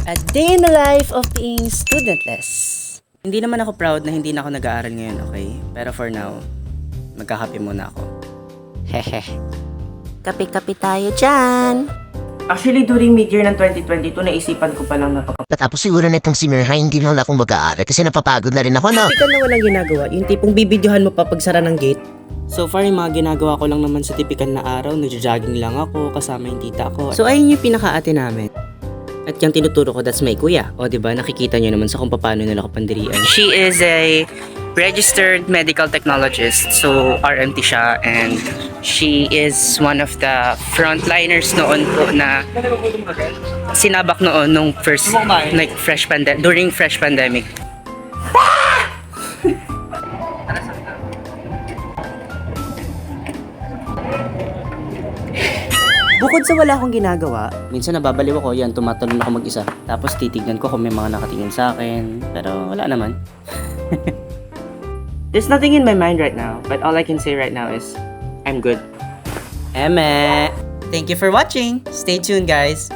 A day in the life of being studentless. Hindi naman ako proud na hindi na ako nag-aaral ngayon, okay? Pero for now, magkakape muna ako. Hehe. Kape-kape tayo dyan. Actually, during mid-year ng 2022, naisipan ko palang Tapos siguro na itong si Mirha, hindi na akong mag-aaral kasi napapagod na rin ako, no? Typical na walang ginagawa, yung tipong bibidyohan mo pa pagsara ng gate. So far, yung mga ginagawa ko lang naman sa typical na araw, nagja-jogging lang ako, kasama yung tita ko. So ayun yung pinaka-ate namin. At yung tinuturo ko, that's my kuya. O diba, nakikita nyo naman sa kung paano nila ko pandirian. She is a registered medical technologist. So, RMT siya. And she is one of the frontliners noon po na sinabak noon nung first, like, during fresh pandemic. Bukod sa wala akong ginagawa, minsan nababaliw ako, yan, tumatalon ako mag-isa. Tapos titignan ko kung may mga nakatingin sa akin, pero wala naman. There's nothing in my mind right now, but all I can say right now is, I'm good. Eme! Thank you for watching! Stay tuned, guys!